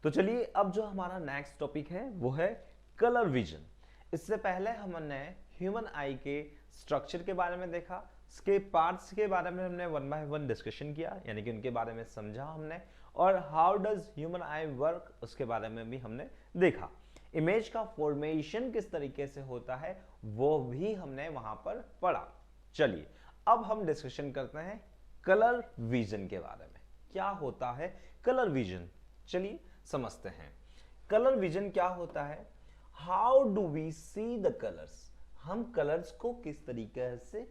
तो चलिए अब जो हमारा नेक्स्ट टॉपिक है वो है कलर विजन। इससे पहले हमने ह्यूमन आई के स्ट्रक्चर के बारे में देखा, उसके पार्ट्स के बारे में हमने वन बाय वन डिस्कशन किया, यानी कि उनके बारे में समझा हमने, और how does human I work उसके बारे में भी हमने देखा। इमेज का फॉर्मेशन किस तरीके से होता है वो भी हमने वहां पर पढ़ा। चलिए अब हम डिस्कशन करते हैं कलर विजन के बारे में। क्या होता है कलर विजन, चलिए समझते हैं। कलर विजन क्या होता है? How do we see the colours, हम कलर्स को किस तरीके से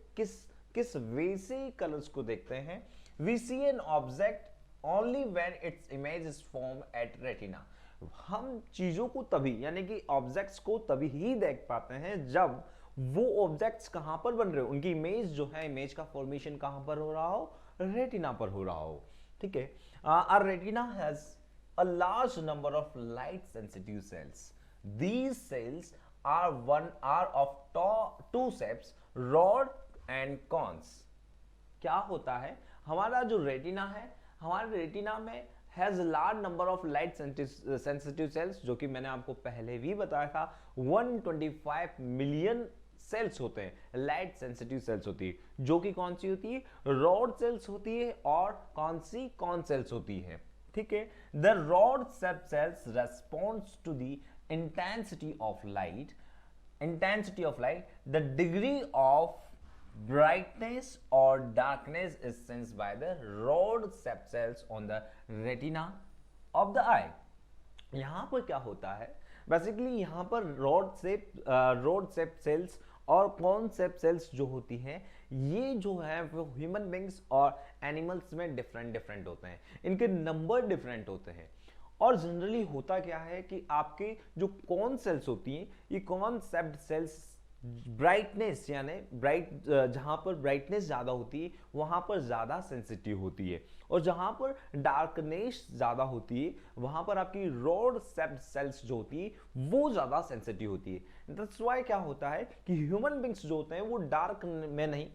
किस वे से कलर्स को देखते हैं। We see an object only when its image is form at retina, हम चीजों को तभी यानी कि ऑब्जेक्ट्स को तभी ही देख पाते हैं जब वो ऑब्जेक्ट्स कहां पर बन रहे हो, उनकी इमेज जो है, इमेज का फॉर्मेशन कहां पर हो रहा हो, रेटिना पर हो रहा हो। ठीक है, our retina has a large number of light sensitive cells. These cells are of two shapes, rod and cones. क्या होता है, हमारा जो रेटिना है, हमारे रेटिना में has large number of light sensitive sales, जो कि मैंने आपको पहले भी बताया था 125 मिलियन सेल्स होते हैं, लाइट सेंसिटिव सेल्स होती है, जो कि कौन सी होती है, रॉड सेल्स होती है, और कौन सी कॉन सेल्स होती है। ठीक है, the rod sub cells responds to the intensity of light, the degree of brightness or darkness is sensed by the rod sap cells on the retina of the eye. यहां पर क्या होता है, basically यहां पर रॉड सेप sales और cone सेप sales जो होती हैं, ये जो है वो ह्यूमन बींग्स और एनिमल्स में डिफरेंट होते हैं, इनके नंबर डिफरेंट होते हैं। और जनरली होता क्या है कि आपके जो कॉन सेल्स होती हैं, ये कॉन सेप्ट सेल्स ब्राइटनेस यानी जहां पर ब्राइटनेस ज्यादा होती है वहां पर ज्यादा सेंसिटिव होती है, और जहां पर डार्कनेस ज्यादा होती है वहां पर आपकी रॉड सेप्ट सेल्स जो होती है वो ज्यादा सेंसिटिव होती है। दैट्स व्हाई क्या होता है कि ह्यूमन बींग्स जो होते हैं वो डार्क में नहीं,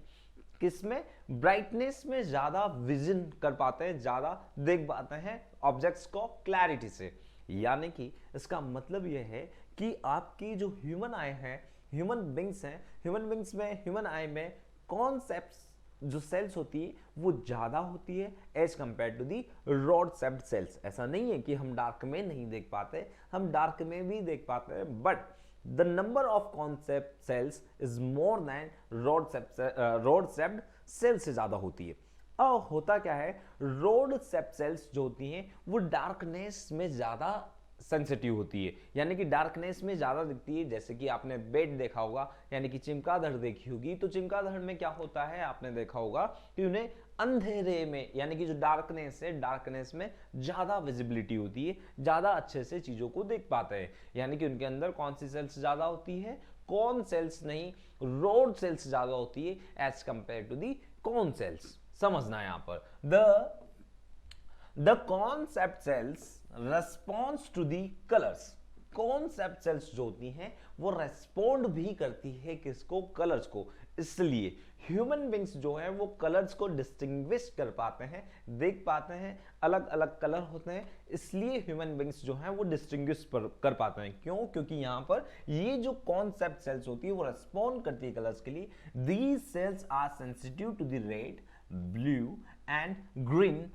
किसमें, ब्राइटनेस में ज्यादा विजन कर पाते हैं, ज्यादा देख पाते हैं ऑब्जेक्ट्स को क्लैरिटी से। यानी कि इसका मतलब यह है कि आपकी जो ह्यूमन आई है, ह्यूमन बींग्स हैं, ह्यूमन बींग्स में, ह्यूमन आई में कॉन्सेप्ट्स जो सेल्स होती है वो ज्यादा होती है as compare to the rod sept cells. ऐसा नहीं है कि हम डार्क में नहीं देख पाते, हम डार्क में भी देख पाते हैं, but the number of concept cells is more than rod sept cells से ज्यादा होती है। अब होता क्या है, रॉड सेप्ट सेल्स जो होती हैं वो डार्कनेस में ज्यादा सेंसिटिव होती है, यानी कि डार्कनेस में ज्यादा दिखती है। जैसे कि आपने बेड देखा होगा, यानी कि चिमगादड़ देखी होगी, तो चिमगादड़ में क्या होता है, आपने देखा होगा कि उन्हें अंधेरे में, यानी कि जो डार्कनेस है, डार्कनेस में ज्यादा विजिबिलिटी होती है, ज्यादा अच्छे से चीजों को देख पाते हैं। यानी कि उनके अंदर कौन सी सेल्स ज्यादा होती है, कॉन सेल्स नहीं, रॉड सेल्स ज्यादा होती है as compare to the cone cells. समझना यहां पर the concept cells response to the colours, concept cells जो होती हैं वो रेस्पॉन्ड भी करती है किसको, कलर्स को। इसलिए ह्यूमन बींग्स जो है वो कलर्स को डिस्टिंग्विश कर पाते हैं, देख पाते हैं, अलग अलग कलर होते हैं, इसलिए ह्यूमन बींग्स जो है वो डिस्टिंग्विश कर पाते हैं। क्यों? क्योंकि यहां पर ये जो कॉन्सेप्ट सेल्स होती है वो रेस्पॉन्ड करती है कलर्स के लिए। These cells are sensitive to the red, blue and green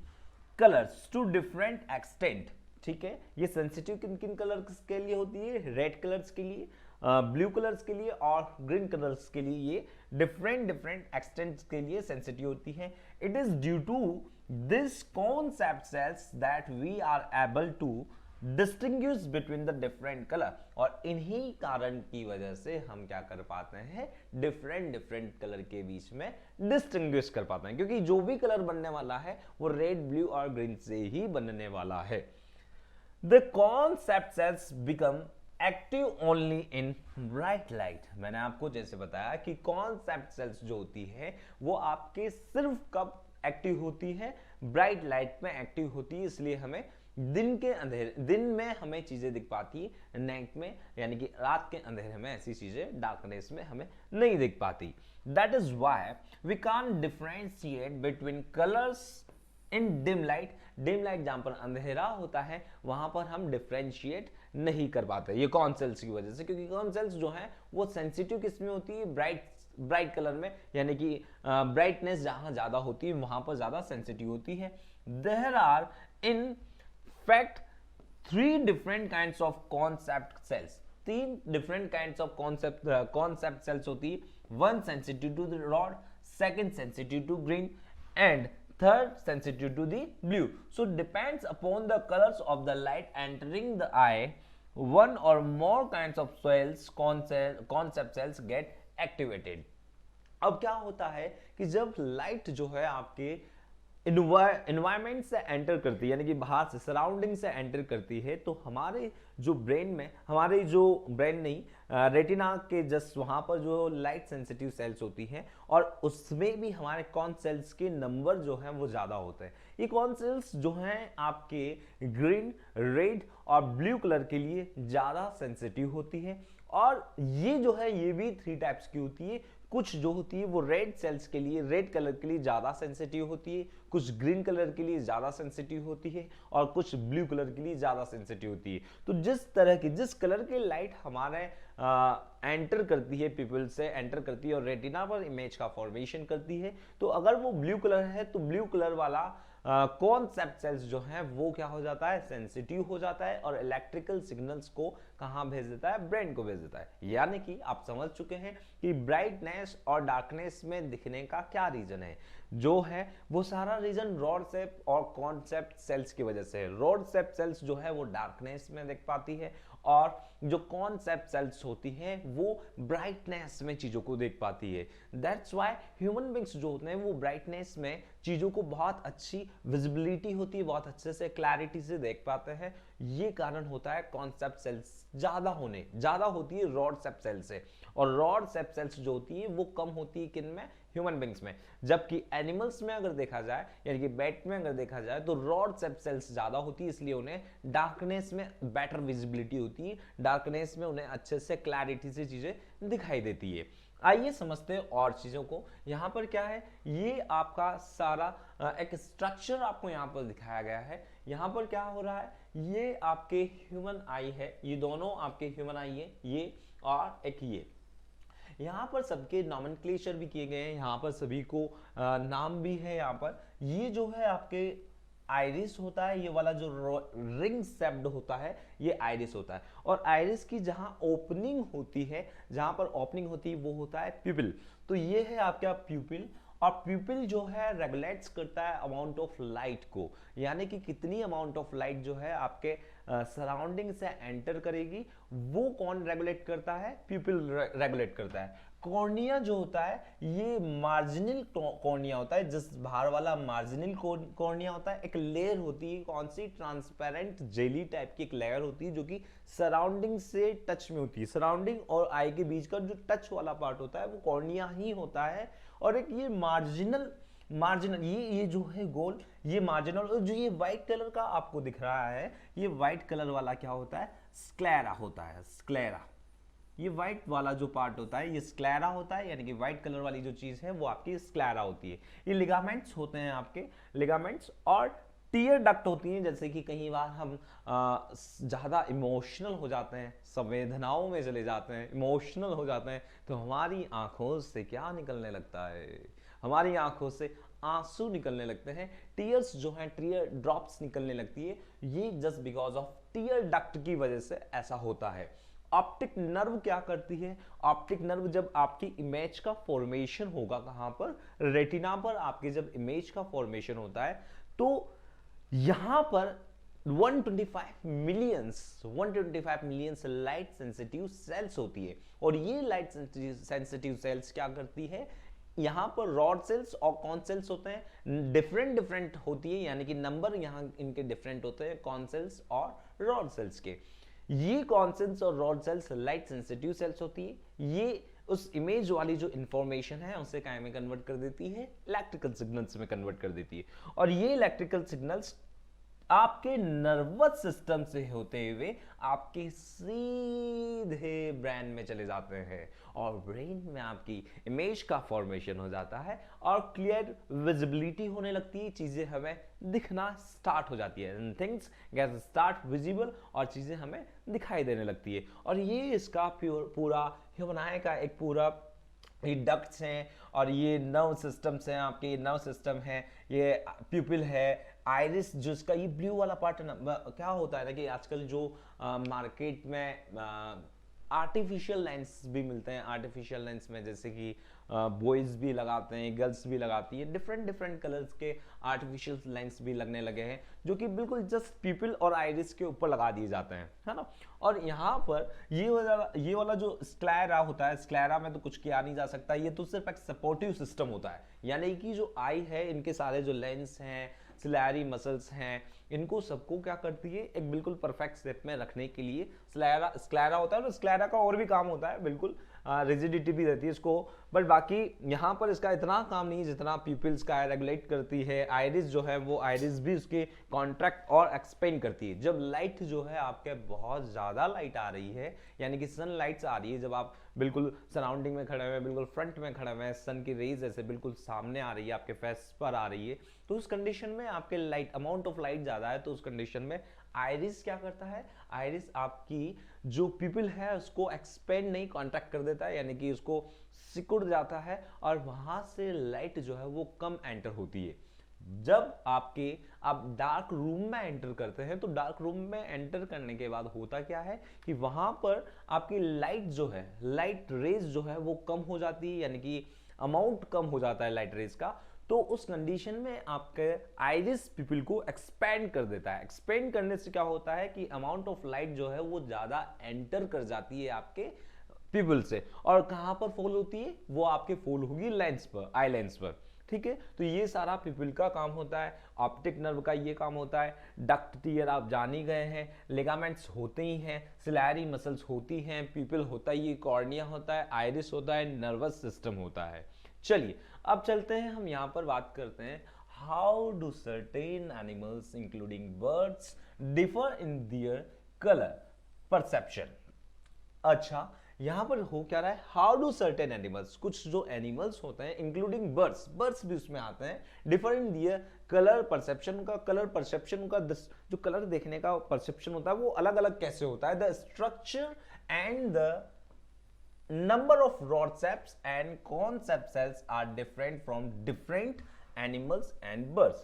colours to different extent. ठीक है, ये सेंसिटिव किन किन कलर्स के लिए होती है, रेड कलर्स के लिए, ब्लू कलर्स के लिए और ग्रीन कलर्स के लिए, ये डिफरेंट एक्सटेंट के लिए सेंसिटिव होती है। It is due to this concept cells that we are able to distinguish between the different colour, और इन्हीं कारण की वजह से हम क्या कर पाते हैं, डिफरेंट कलर के बीच में डिस्टिंग्विश कर पाते हैं, क्योंकि जो भी कलर बनने वाला है वो रेड, ब्लू और ग्रीन से ही बनने वाला है। The concept cells become active only in bright light. मैंने आपको जैसे बताया कि concept cells जो होती है वो आपके सिर्फ कब एक्टिव होती है, ब्राइट लाइट में एक्टिव होती है, इसलिए हमें दिन में हमें चीजें दिख पाती है, नाइट में यानी कि रात के अंधेरे में ऐसी चीजें, डार्कनेस में हमें नहीं दिख पाती। That is why we can't differentiate between colours in dim light जहां पर अंधेरा होता है वहां पर हम डिफ्रेंशिएट नहीं कर पाते, ये कौन सेल्स की वजह से, क्योंकि कौन सेल्स जो है वो सेंसिटिव किसमें होती है, ब्राइट कलर में, यानी कि ब्राइटनेस जहां ज्यादा होती है वहां पर ज्यादा सेंसिटिव होती है। There are in fact 3 different kinds of concept cells, 3 different kinds of concept cells होती है। One sensitive to the rod, second sensitive to green and third sensitive to the blue. So depends upon the colors of the light entering the eye, one or more kinds of cells, concept cells get activated. अब क्या होता है कि जब light जो है आपके environment से एंटर करती है, यानी कि बाहर से सराउंडिंग से एंटर करती है, तो हमारे जो ब्रेन में, हमारे जो ब्रेन नहीं रेटिना के जस्ट वहां पर जो लाइट सेंसिटिव सेल्स होती हैं और उसमें भी हमारे कौन सेल्स के नंबर जो हैं वो ज़्यादा होते हैं। ये कौन सेल्स जो हैं आपके ग्रीन, रेड और ब्लू कलर के लिए ज़्यादा सेंसिटिव होती है। और ये जो है ये भी 3 टाइप्स की होती है। कुछ जो होती है वो रेड सेल्स के लिए, रेड कलर के लिए ज्यादा सेंसिटिव होती है, कुछ ग्रीन कलर के लिए ज्यादा सेंसिटिव होती है और कुछ ब्लू कलर के लिए ज्यादा सेंसिटिव होती है। तो जिस कलर की लाइट हमारे एंटर करती है, पीपल से एंटर करती है और रेटिना पर इमेज का फॉर्मेशन करती है, तो अगर वो ब्लू कलर है तो ब्लू कलर वाला कॉन्सेप्ट सेल्स जो है वो क्या हो जाता है, सेंसिटिव हो जाता है और इलेक्ट्रिकल सिग्नल्स को कहां भेज देता है, ब्रेन को भेज देता है। यानी कि आप समझ चुके हैं कि ब्राइटनेस और डार्कनेस में दिखने का क्या रीजन है, जो है वो सारा रीजन रॉड शेप और कॉन्सेप्ट सेल्स की वजह से है। रॉड शेप सेल्स जो है वो डार्कनेस में दिख पाती है और जो कॉन्सेप्ट सेल्स होती है वो ब्राइटनेस में चीजों को देख पाती है। दैट्स व्हाई ह्यूमन बींग्स जो होते हैं वो ब्राइटनेस में चीजों को बहुत अच्छी विजिबिलिटी होती है, बहुत अच्छे से क्लैरिटी से देख पाते हैं। ये कारण होता है कॉन्सेप्ट सेल्स ज्यादा होती है रॉड शेप सेल से, और रॉड शेप सेल्स जो होती है वो कम होती है किन में, ह्यूमन बींग्स में। जबकि एनिमल्स में अगर देखा जाए, यानी कि बैट में अगर देखा जाए, तो रॉड शेप सेल्स ज्यादा होती है, इसलिए उन्हें डार्कनेस में बेटर विजिबिलिटी होती है, डार्कनेस में उन्हें अच्छे से क्लैरिटी से चीजें दिखाई देती है। आइए समझते हैं और चीजों को। यहाँ पर क्या है, ये आपका सारा एक स्ट्रक्चर आपको यहाँ पर दिखाया गया है। यहाँ पर क्या हो रहा है, ये आपके ह्यूमन आई है, ये दोनों आपके ह्यूमन आई है, ये और एक ये। यहाँ पर सबके नॉमेनक्लेचर भी किए गए हैं, यहाँ पर सभी को नाम भी है। यहाँ पर ये जो है आपके आइरिस होता है, ये वाला जो रिंग शेप्ड होता है ये आइरिस होता है। और आइरिस की जहां ओपनिंग होती है, जहां पर ओपनिंग होती है वो होता है प्यूपिल। तो ये है आपका प्यूपिल, और प्यूपिल जो है रेगुलेट्स करता है अमाउंट ऑफ लाइट को, यानी कि कितनी अमाउंट ऑफ लाइट जो है आपके सराउंडिंग से एंटर करेगी वो कौन रेगुलेट करता है, प्यूपिल रेगुलेट करता है। कॉर्निया जो होता है ये मार्जिनल कॉर्निया होता है, जिस बाहर वाला मार्जिनल कॉर्निया होता है, एक लेयर होती है, कौन सी, ट्रांसपेरेंट जेली टाइप की एक लेयर होती है जो कि सराउंडिंग से टच में होती है। सराउंडिंग और आई के बीच का जो टच वाला पार्ट होता है वो कॉर्निया ही होता है। और एक ये मार्जिनल ये जो है गोल, ये मार्जिनल, और जो ये व्हाइट कलर का आपको दिख रहा है, ये व्हाइट कलर वाला क्या होता है, स्क्लेरा होता है। स्क्लेरा, ये व्हाइट वाला जो पार्ट होता है ये स्क्लेरा होता है, यानी कि व्हाइट कलर वाली जो चीज है वो आपकी स्क्लेरा होती है। ये लिगामेंट्स होते हैं आपके, लिगामेंट्स और टीयर डक्ट होती हैं। जैसे कि कई बार हम ज़्यादा इमोशनल हो जाते हैं, संवेदनाओं में चले जाते हैं, इमोशनल हो जाते हैं, तो हमारी आंखों से क्या निकलने लगता है, हमारी आंखों से आंसू निकलने लगते हैं, टीयर्स जो हैं, टीयर ड्रॉप्स निकलने लगती है। ये just because of tear duct की वजह से ऐसा होता है। ऑप्टिक नर्व क्या करती है, ऑप्टिक नर्व जब आपकी इमेज का फॉर्मेशन होगा, कहां पर, रेटिना पर आपके जब इमेज का फॉर्मेशन होता है, तो यहां पर 125 मिलियंस लाइट सेंसिटिव सेल्स होती है। और ये लाइट सेंसिटिव सेल्स क्या करती है, यहां पर रॉड सेल्स और कॉन सेल्स होते हैं, डिफरेंट होती है, यानी कि नंबर यहां इनके डिफरेंट होते हैं, कॉन सेल्स और रॉड सेल्स के। ये कॉन सेल्स और rod sales light sensitive sales होती है। ये उस इमेज वाली जो इंफॉर्मेशन है उसे क्या में कन्वर्ट कर देती है, इलेक्ट्रिकल सिग्नल्स में कन्वर्ट कर देती है। और ये इलेक्ट्रिकल सिग्नल्स आपके नर्वस सिस्टम से होते हुए आपके सीधे ब्रेन में चले जाते हैं और ब्रेन में आपकी इमेज का फॉर्मेशन हो जाता है और क्लियर विजिबिलिटी होने लगती है, चीजें हमें दिखना स्टार्ट हो जाती है, थिंग्स गेट स्टार्ट विजिबल और चीजें हमें दिखाई देने लगती है। और ये इसका पूरा ह्यूमन आई का एक पूरा ये डक्ट्स हैं और ये नर्व सिस्टम्स हैं, आपके नर्व सिस्टम है, ये प्यूपिल है, आइरिस जिसका ये ब्लू वाला पार्ट क्या होता है ना कि आजकल जो मार्केट में आर्टिफिशियल लेंस भी मिलते हैं, आर्टिफिशियल लेंस में जैसे कि बॉयज भी लगाते हैं, गर्ल्स भी लगाती है, डिफरेंट डिफरेंट कलर्स के आर्टिफिशियल लेंस भी लगने लगे हैं जो कि बिल्कुल जस्ट पीपल और आइरिस के ऊपर लगा दिए जाते हैं, है ना। और यहाँ पर ये वाला जो स्क्लेरा होता है, स्क्लेरा में तो कुछ किया नहीं जा सकता, ये तो सिर्फ एक सपोर्टिव सिस्टम होता है, यानी कि जो आई है इनके सारे जो लेंस हैं, सिलेरी मसल्स हैं, इनको सबको क्या करती है एक बिल्कुल परफेक्ट शेप में रखने के लिए स्क्लेरा होता है। और स्क्लेरा का और भी काम होता है, बिल्कुल रिजिडिटी भी रहती है इसको, बट बाकी यहाँ पर इसका इतना काम नहीं जितना पीपल्स का रेगुलेट करती है। आइरिस जो है वो आइरिस भी उसके कॉन्ट्रैक्ट और एक्सपेंड करती है। जब लाइट जो है आपके बहुत ज़्यादा लाइट आ रही है, यानी कि सन लाइट्स आ रही है, जब आप बिल्कुल सराउंडिंग में खड़े हुए हैं, बिल्कुल फ्रंट में खड़े हुए हैं, सन की रेज ऐसे बिल्कुल सामने आ रही है, आपके फेस पर आ रही है, तो उस कंडीशन में आपके लाइट अमाउंट ऑफ लाइट ज़्यादा है, तो उस कंडीशन में आइरिस क्या करता है, आइरिस आपकी जो पीपल है उसको एक्सपेंड नहीं कॉन्ट्रैक्ट कर देता है, यानी कि उसको सिकुड़ जाता है और वहां से लाइट जो है वो कम एंटर होती है। जब आप डार्क रूम में एंटर करते हैं तो डार्क रूम में एंटर करने के बाद होता क्या है कि वहां पर आपकी लाइट जो है, लाइट रेज जो है वो कम हो जाती है, यानी कि अमाउंट कम हो जाता है लाइट रेज का। तो उस कंडीशन में आपके आइरिस पीपल को एक्सपेंड कर देता है। एक्सपेंड करने से क्या होता है कि अमाउंट ऑफ लाइट जो है वो ज्यादा एंटर कर जाती है आपके पीपल से, और कहां पर फॉल होती है, वो आपके फॉल होगी लेंस पर, आई लेंस पर, ठीक है। तो ये सारा पीपल का काम होता है, ऑप्टिक नर्व का ये काम होता है, डक्ट टीयर आप जान ही गए हैं, लिगामेंट्स होते ही हैं, सिलेरी मसल्स होती हैं, पीपल होता है, ये कॉर्निया होता है, आइरिस होता है, नर्वस सिस्टम होता है। चलिए अब चलते हैं, हम यहां पर बात करते हैं how do certain animals including birds differ in their colour perception. अच्छा, यहां पर हो क्या रहा है, हाउ डू सर्टेन एनिमल्स, कुछ जो एनिमल्स होते हैं इंक्लूडिंग बर्ड्स, बर्ड्स भी उसमें आते हैं, differ in their colour perception, का कलर परसेप्शन का जो कलर देखने का परसेप्शन होता है वो अलग अलग कैसे होता है, the structure and the number of rod cells and concept cells are different from different animals and birds.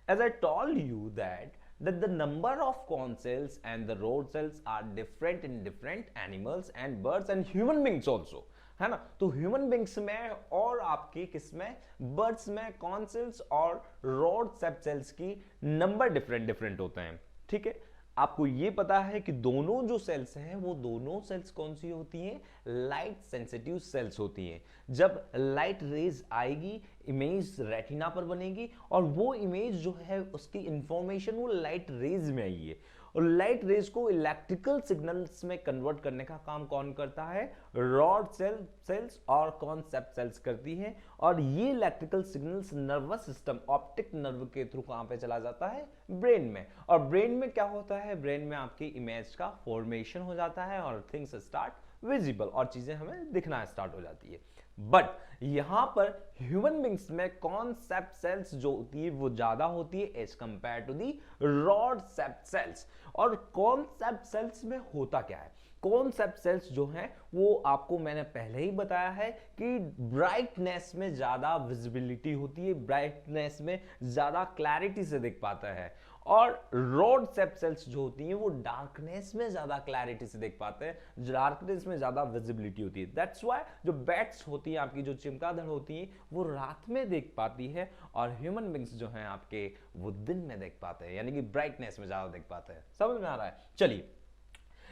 As I told you that the number of con cells and the rod cells are different in different animals and birds and human beings also, है ना। तो human beings में और आपकी किसमें, birds में cone cells और rod sales की नंबर डिफरेंट डिफरेंट होते हैं, ठीक है। आपको ये पता है कि दोनों जो सेल्स हैं वो दोनों सेल्स कौन सी होती हैं, लाइट सेंसिटिव सेल्स होती हैं। जब लाइट रेज आएगी इमेज रेटिना पर बनेगी और वो इमेज जो है उसकी इंफॉर्मेशन वो लाइट रेज में आई है, और लाइट रेज को इलेक्ट्रिकल सिग्नल्स में कन्वर्ट करने का काम कौन करता है, रॉड सेल्स और कॉन्सेप्ट सेल्स करती हैं। और ये electrical signals nervous system optic nerve के थ्रू कहां पे चला जाता है, ब्रेन में। और ब्रेन में क्या होता है, ब्रेन में आपकी इमेज का फॉर्मेशन हो जाता है और थिंग्स स्टार्ट विजिबल, और चीजें हमें दिखना स्टार्ट हो जाती है। बट यहां पर ह्यूमन बींग्स में कॉन्सेप्ट सेल्स जो होती है वो ज्यादा होती है as compare to the rod cells. और कॉन्सेप्ट सेल्स में होता क्या है, कॉन्सेप्ट सेल्स जो हैं वो आपको मैंने पहले ही बताया है कि ब्राइटनेस में ज्यादा विजिबिलिटी होती है, ब्राइटनेस में ज्यादा क्लैरिटी से दिख पाता है, और रॉड सेल्स जो होती हैं वो डार्कनेस में ज्यादा क्लैरिटी से देख पाते हैं, डार्कनेस में ज्यादा विजिबिलिटी होती है। दैट्स व्हाई जो बैट्स होती हैं आपकी, जो चिमगादड़ होती हैं वो रात में देख पाती है, और ह्यूमन बींग्स जो हैं आपके वो दिन में देख पाते हैं, यानी कि ब्राइटनेस में ज्यादा देख पाते हैं। समझ में आ रहा है। चलिए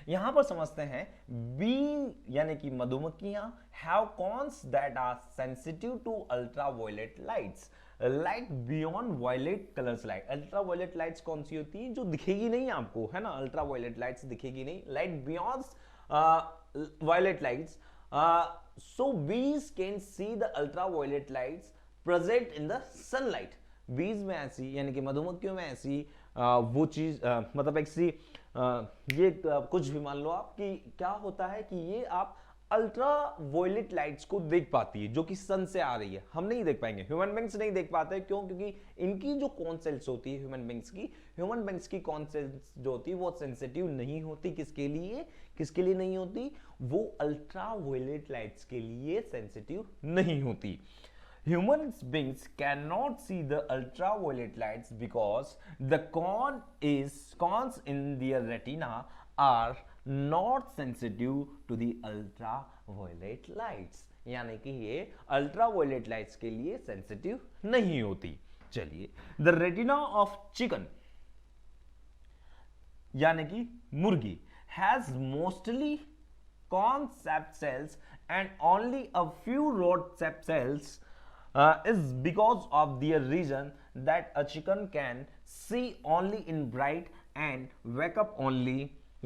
यहां पर समझते हैं, बी यानी कि मधुमक्खियां have cones that are sensitive to ultraviolet lights, light beyond violet colours light. Ultraviolet lights कौन सी होती हैं, जो दिखेगी नहीं आपको, है ना, अल्ट्रावायलेट लाइट्स दिखेगी नहीं, लाइट बियॉन्ड वायलेट लाइट्स। सो बीज can see the ultraviolet lights present in the sunlight. बीज में ऐसी, यानी कि मधुमक्खियों में ऐसी वो चीज मतलब एक सी ये कुछ भी मान लो आप कि क्या होता है कि ये आप अल्ट्रा वायलेट लाइट्स को देख पाती है जो कि सन से आ रही है, हम नहीं देख पाएंगे, ह्यूमन बींग्स नहीं देख पाते। क्यों? क्योंकि इनकी जो कॉन सेल्स होती है ह्यूमन बींग्स की कॉन सेल्स जो होती है वो सेंसिटिव नहीं होती। किसके लिए नहीं होती? वो अल्ट्रा वायलेट लाइट्स के लिए सेंसिटिव नहीं होती। Human beings cannot see the ultraviolet lights because the cones in their retina are not sensitive to the ultraviolet lights। यानी कि ये अल्ट्रावायलेट लाइट्स के लिए सेंसिटिव नहीं होती। चलिए, द रेटिना ऑफ चिकन यानी कि मुर्गी has mostly concept cells and only a few rod cells is because of their reason that a chicken can see only in bright and wake up only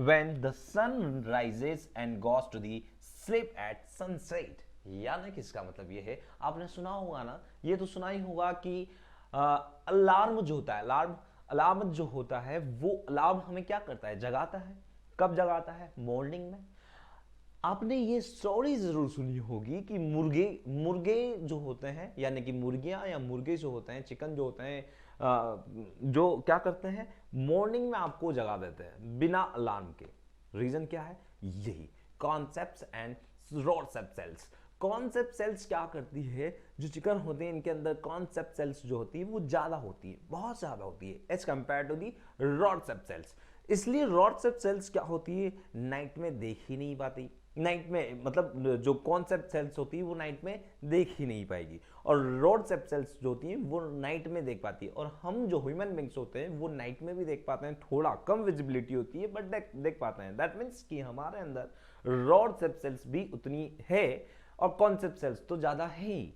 when the sun rises and goes to the sleep at sunset। यानी कि इसका मतलब ये है, आपने सुना होगा ना, ये तो सुना ही होगा कि अलार्म जो होता है, अलार्म जो होता है वो अलार्म हमें क्या करता है? जगाता है। कब जगाता है? मॉर्निंग में। आपने ये स्टोरी जरूर सुनी होगी कि मुर्गे जो होते हैं यानी कि मुर्गियां या मुर्गे जो होते हैं, चिकन जो होते हैं, जो क्या करते हैं? मॉर्निंग में आपको जगा देते हैं बिना अलार्म के। रीजन क्या है? यही concepts and rod sept cells. Concept cells क्या करती है? जो चिकन होते हैं इनके अंदर कॉन्सेप्ट सेल्स जो होती है वो ज्यादा होती है, बहुत ज्यादा होती है as compare to the rod sept cells. इसलिए रॉडसेप्ट सेल्स क्या होती है? नाइट में देख ही नहीं पाती। नाइट में मतलब जो कॉन्सेप्ट सेल्स होती है वो नाइट में देख ही नहीं पाएगी, और रॉडसेप्ट सेल्स जो होती है वो नाइट में देख पाती है। और हम जो ह्यूमन बींग्स होते हैं वो नाइट में भी देख पाते हैं, थोड़ा कम विजिबिलिटी होती है बट देख पाते हैं। दैट मीन्स कि हमारे अंदर रॉडसेप्ट सेल्स भी उतनी है और कॉन्सेप्ट सेल्स तो ज्यादा है ही।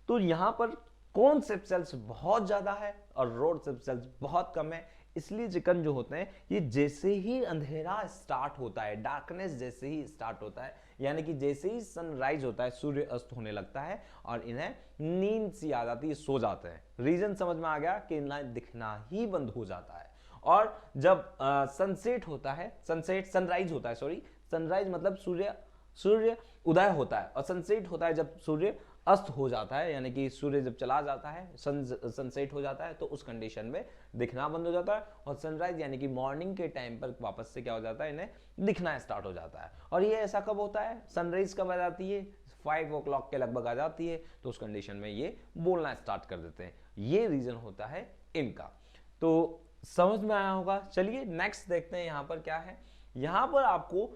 तो यहां पर कॉन्सेप्ट सेल्स बहुत ज्यादा है और रॉडसेप्ट सेल्स बहुत कम है। इसलिए चिकन जो होते हैं ये जैसे ही अंधेरा स्टार्ट होता है, डार्कनेस जैसे ही स्टार्ट होता है, यानी कि जैसे ही सनराइज होता है, सूर्य अस्त होने लगता है और इन्हें नींद सी आ जाती है, सो जाते हैं। रीजन समझ में आ गया कि इन्हें दिखना ही बंद हो जाता है। और जब सनसेट होता है, सनराइज होता है, सनराइज मतलब सूर्य उदय होता है, और सनसेट होता है जब सूर्य अस्त हो जाता है, यानी कि सूर्य जब चला जाता है, सनसेट हो जाता है, तो उस कंडीशन में दिखना बंद हो जाता है। और सनराइज यानी कि मॉर्निंग के टाइम पर वापस से क्या हो जाता है? इन्हें दिखना स्टार्ट हो जाता है। और ये ऐसा कब होता है? सनराइज कब आ जाती है? 5 o'clock के लगभग आ जाती है, तो उस कंडीशन में ये बोलना स्टार्ट कर देते हैं। ये रीजन होता है इनका। तो समझ में आया होगा। चलिए नेक्स्ट देखते हैं यहाँ पर क्या है। यहाँ पर आपको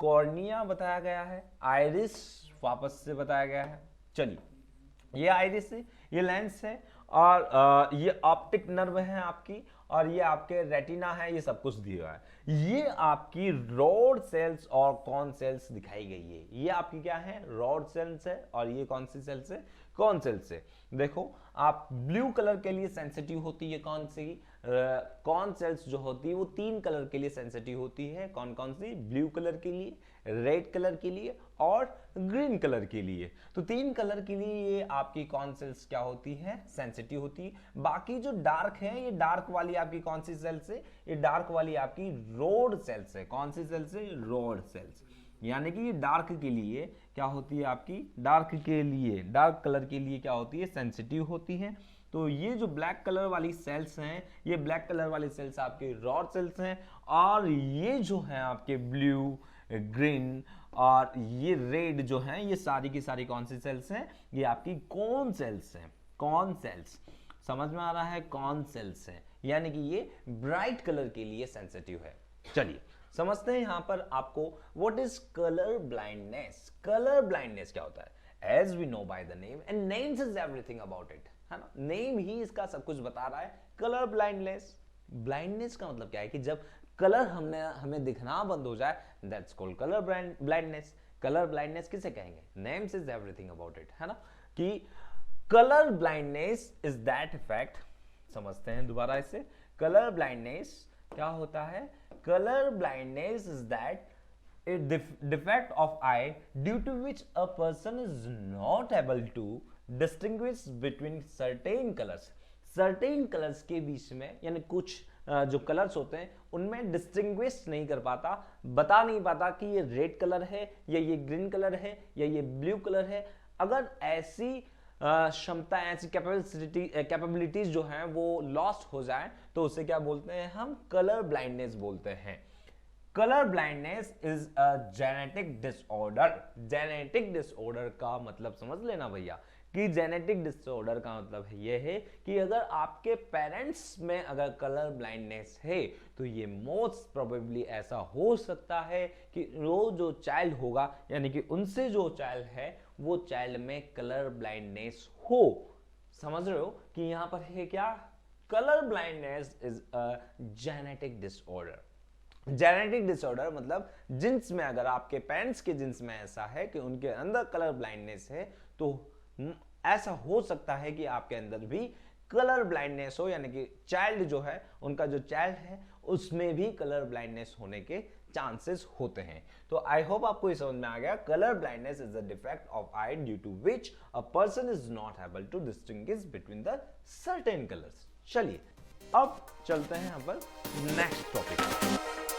कॉर्निया बताया गया है, आइरिस वापस से बताया गया है। चलिए, ये आइरिस है, ये लेंस है, और ये ऑप्टिक नर्व है आपकी, और ये आपके रेटिना है, ये सब कुछ दिया हुआ है। ये आपकी रॉड सेल्स और कॉन सेल्स दिखाई गई है। ये आपकी क्या है? रॉड सेल्स है, और ये कौन सी सेल्स है? कॉन सेल्स है। देखो, आप ब्लू कलर के लिए सेंसिटिव होती है कौन सी? कॉन सेल्स जो होती है वो 3 कलर के लिए सेंसिटिव होती है। कौन कौन सी? ब्लू कलर के लिए, रेड कलर के लिए और ग्रीन कलर के लिए। तो 3 कलर के लिए ये आपकी कॉन सेल्स क्या होती है? सेंसिटिव होती है। बाकी जो डार्क है, ये डार्क वाली आपकी कौन सी सेल्स है? ये डार्क वाली आपकी रॉड सेल्स है। कौन सी सेल्स है? Rod sales. यानी कि ये डार्क के लिए क्या होती है आपकी? डार्क कलर के लिए क्या होती है? सेंसिटिव होती है। तो ये जो ब्लैक कलर वाली सेल्स हैं, ये ब्लैक कलर वाली सेल्स आपके रॉड सेल्स हैं, और ये जो है आपके ब्लू, ग्रीन और ये रेड जो हैं, ये सारी की सारी कौन सी सेल्स हैं? ये आपकी कॉन सेल्स हैं। कॉन सेल्स समझ में आ रहा है? कॉन सेल्स हैं, यानी कि ये ब्राइट कलर के लिए सेंसिटिव है। चलिए समझते हैं यहां पर आपको what is colour blindness. Colour blindness क्या होता है? As we know by the name, and names is everything about it, है ना? नेम ही इसका सब कुछ बता रहा है। कलर ब्लाइंडनेस, ब्लाइंडनेस का मतलब क्या है? कि जब कलर हमें दिखना बंद हो जाए, that's called colour blindness. Colour blindness किसे कहेंगे? Names is everything about it, है ना? कि colour blindness is that effect. समझते हैं दोबारा इसे। कलर ब्लाइंडनेस क्या होता है? Colour blindness is that a defect of eye due to which a person is not able to distinguish between certain colors। certain colors के बीच में, यानी कुछ जो कलर्स होते हैं उनमें डिस्टिंग्विश नहीं कर पाता, बता नहीं पाता कि ये रेड कलर है या ये ग्रीन कलर है या ये ब्लू कलर है। अगर ऐसी क्षमता, ऐसी कैपेबिलिटीज जो हैं वो लॉस्ट हो जाए तो उसे क्या बोलते हैं, हम कलर ब्लाइंडनेस बोलते हैं। Colour blindness is a genetic disorder. Genetic disorder का मतलब समझ लेना भैया कि जेनेटिक डिसऑर्डर का मतलब ये है कि अगर आपके पेरेंट्स में अगर कलर ब्लाइंडनेस है तो ये मोस्ट प्रोबेबली ऐसा हो सकता है कि वो जो चाइल्ड होगा, यानी कि उनसे जो चाइल्ड है वो चाइल्ड में कलर ब्लाइंडनेस हो। समझ रहे हो कि यहां पर है क्या, colour blindness is a genetic disorder. Genetic disorder मतलब जिन्स में, अगर आपके पेरेंट्स के जिन्स में ऐसा है कि उनके अंदर कलर ब्लाइंडनेस है तो ऐसा हो सकता है कि आपके अंदर भी कलर ब्लाइंडनेस हो, यानी कि चाइल्ड जो है, उनका जो चाइल्ड है उसमें भी कलर ब्लाइंडनेस होने के चांसेस होते हैं। तो आई होप आपको ये समझ में आ गया। Colour blindness is the defect of eye due to which a person is not able to distinguish between the certain colours. चलिए अब चलते हैं यहाँ पर नेक्स्ट टॉपिक।